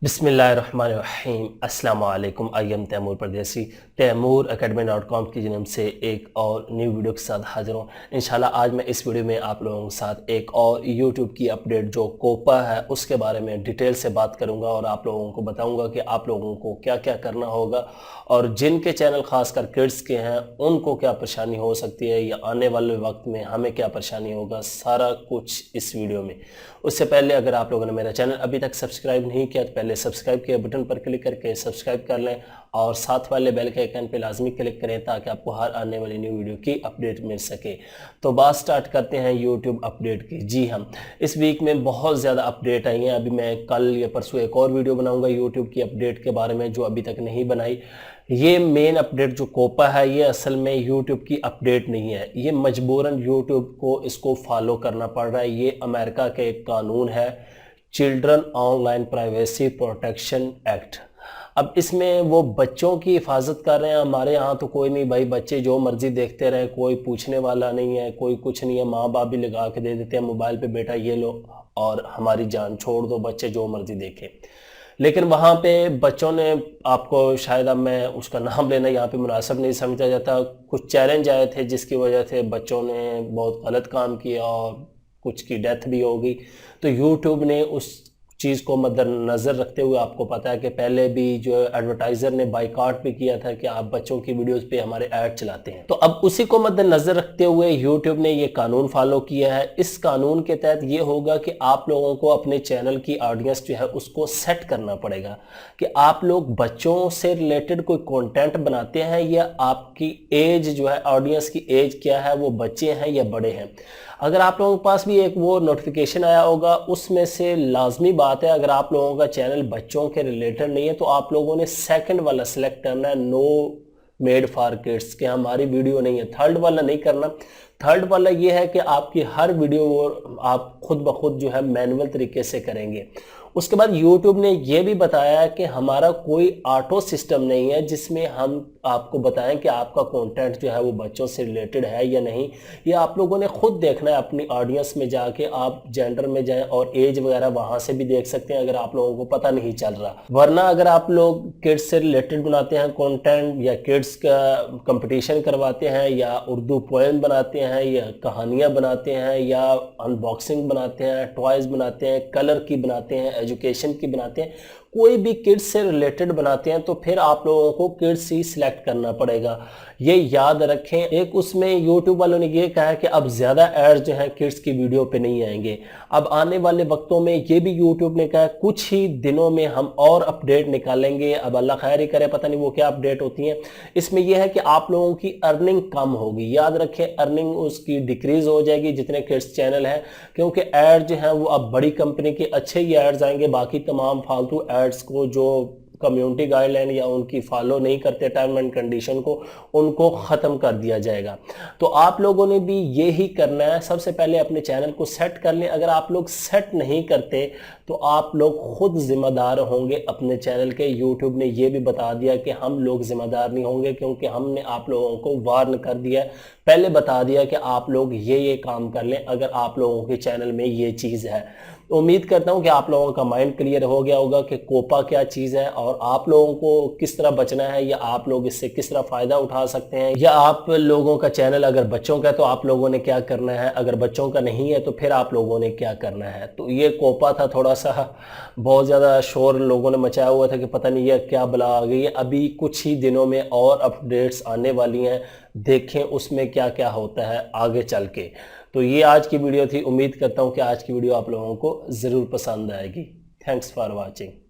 बिस्मिल्लाहिर्रहमानिर्रहीम अस्सलाम वालेकुम। आई एम तैमूर परदेसी तैमूर academy.com की जन्म से एक और न्यू वीडियो के साथ हाजिर हूँ। इंशाल्लाह आज मैं इस वीडियो में आप लोगों के साथ एक और यूट्यूब की अपडेट जो कोपा है उसके बारे में डिटेल से बात करूँगा और आप लोगों को बताऊँगा कि आप लोगों को क्या क्या करना होगा और जिनके चैनल खासकर किड्स के हैं उनको क्या परेशानी हो सकती है या आने वाले वक्त में हमें क्या परेशानी होगा, सारा कुछ इस वीडियो में। उससे पहले अगर आप लोगों ने मेरा चैनल अभी तक सब्सक्राइब नहीं किया तो पहले सब्सक्राइब के बटन पर क्लिक करके सब्सक्राइब कर लें और साथ वाले बेल के आइकन पे लाजमी क्लिक करें ताकि आपको हर आने वाली न्यू वीडियो की अपडेट मिल सके। तो बात स्टार्ट करते हैं यूट्यूब अपडेट की। जी हम इस वीक में बहुत ज़्यादा अपडेट आई हैं। अभी मैं कल या परसों एक और वीडियो बनाऊंगा यूट्यूब की अपडेट के बारे में जो अभी तक नहीं बनाई। ये मेन अपडेट जो कोपा है ये असल में यूट्यूब की अपडेट नहीं है, ये मजबूरन यूट्यूब को इसको फॉलो करना पड़ रहा है। ये अमेरिका के एक कानून है, children online privacy protection act. अब इसमें वो बच्चों की हिफाजत कर रहे हैं। हमारे यहाँ तो कोई नहीं भाई, बच्चे जो मर्जी देखते रहे, कोई पूछने वाला नहीं है, कोई कुछ नहीं है। माँ बाप भी लगा के दे देते हैं मोबाइल पे, बेटा ये लो और हमारी जान छोड़ दो, बच्चे जो मर्जी देखें। लेकिन वहाँ पे बच्चों ने, आपको शायद अब मैं उसका नाम लेना यहाँ पे मुनासिब नहीं समझा जाता, कुछ चैलेंज आए थे जिसकी वजह से बच्चों ने बहुत गलत काम किया और कुछ की डेथ भी हो गई। तो यूट्यूब ने उस चीज़ को मद्देनज़र रखते हुए, आपको पता है कि पहले भी जो एडवर्टाइज़र ने बाइकआउट भी किया था कि आप बच्चों की वीडियोस पे हमारे ऐड चलाते हैं, तो अब उसी को मद्देनज़र रखते हुए यूट्यूब ने ये कानून फॉलो किया है। इस कानून के तहत ये होगा कि आप लोगों को अपने चैनल की ऑडियंस जो है उसको सेट करना पड़ेगा कि आप लोग बच्चों से रिलेटेड कोई कंटेंट बनाते हैं या आपकी एज जो है, ऑडियंस की एज क्या है, वो बच्चे हैं या बड़े हैं। अगर आप लोगों के पास भी एक वो नोटिफिकेशन आया होगा, उसमें से लाजमी बात है अगर आप लोगों का चैनल बच्चों के रिलेटेड नहीं है तो आप लोगों ने सेकंड वाला सिलेक्ट करना है, नो मेड फॉर किड्स, के हमारी वीडियो नहीं है। थर्ड वाला नहीं करना। थर्ड वाला ये है कि आपकी हर वीडियो वो आप खुद ब खुद जो है मैनुअल तरीके से करेंगे। उसके बाद यूट्यूब ने ये भी बताया कि हमारा कोई ऑटो सिस्टम नहीं है जिसमें हम आपको बताएं कि आपका कंटेंट जो है वो बच्चों से रिलेटेड है या नहीं। ये आप लोगों ने खुद देखना है अपनी ऑडियंस में जाके, आप जेंडर में जाएं और एज वगैरह वहां से भी देख सकते हैं अगर आप लोगों को पता नहीं चल रहा। वरना अगर आप लोग किड्स से रिलेटेड बनाते हैं कंटेंट या किड्स का कंपटीशन करवाते हैं या उर्दू पोएम बनाते हैं या कहानियाँ बनाते हैं या अनबॉक्सिंग बनाते हैं, टॉयज़ बनाते हैं, कलर की बनाते हैं, एजुकेशन की बनाते हैं, कोई भी किड्स से रिलेटेड बनाते हैं तो फिर आप लोगों को किड्स ही सिलेक्ट करना पड़ेगा। ये याद रखें। एक उसमें यूट्यूब वालों ने ये कहा कि अब ज़्यादा एड्स जो हैं किड्स की वीडियो पे नहीं आएंगे। अब आने वाले वक्तों में ये भी यूट्यूब ने कहा कुछ ही दिनों में हम और अपडेट निकालेंगे। अब अल्लाह खैर ही करे, पता नहीं वो क्या अपडेट होती हैं। इसमें यह है कि आप लोगों की अर्निंग कम होगी। याद रखें, अर्निंग उसकी डिक्रीज हो जाएगी जितने किड्स चैनल हैं, क्योंकि एड जो है वो अब बड़ी कंपनी के अच्छे ही एड्स आएंगे। बाकी तमाम फालतू एड्स को जो कम्युनिटी गाइडलाइन या उनकी फॉलो नहीं करते टर्म एंड कंडीशन को, उनको ख़त्म कर दिया जाएगा। तो आप लोगों ने भी ये ही करना है। सबसे पहले अपने चैनल को सेट कर लें। अगर आप लोग सेट नहीं करते तो आप लोग खुद जिम्मेदार होंगे अपने चैनल के। यूट्यूब ने ये भी बता दिया कि हम लोग जिम्मेदार नहीं होंगे, क्योंकि हमने आप लोगों को वार्न कर दिया, पहले बता दिया कि आप लोग ये काम कर लें अगर आप लोगों के चैनल में ये चीज़ है। उम्मीद करता हूं कि आप लोगों का माइंड क्लियर हो गया होगा कि कोपा क्या चीज़ है और आप लोगों को किस तरह बचना है या आप लोग इससे किस तरह फ़ायदा उठा सकते हैं, या आप लोगों का चैनल अगर बच्चों का है तो आप लोगों ने क्या करना है, अगर बच्चों का नहीं है तो फिर आप लोगों ने क्या करना है। तो ये कोपा था, थोड़ा सा बहुत ज़्यादा शोर लोगों ने मचाया हुआ था कि पता नहीं यह क्या बला आ गई है। अभी कुछ ही दिनों में और अपडेट्स आने वाली हैं, देखें उसमें क्या क्या होता है आगे चल के। तो ये आज की वीडियो थी। उम्मीद करता हूँ कि आज की वीडियो आप लोगों को ज़रूर पसंद आएगी। Thanks for watching.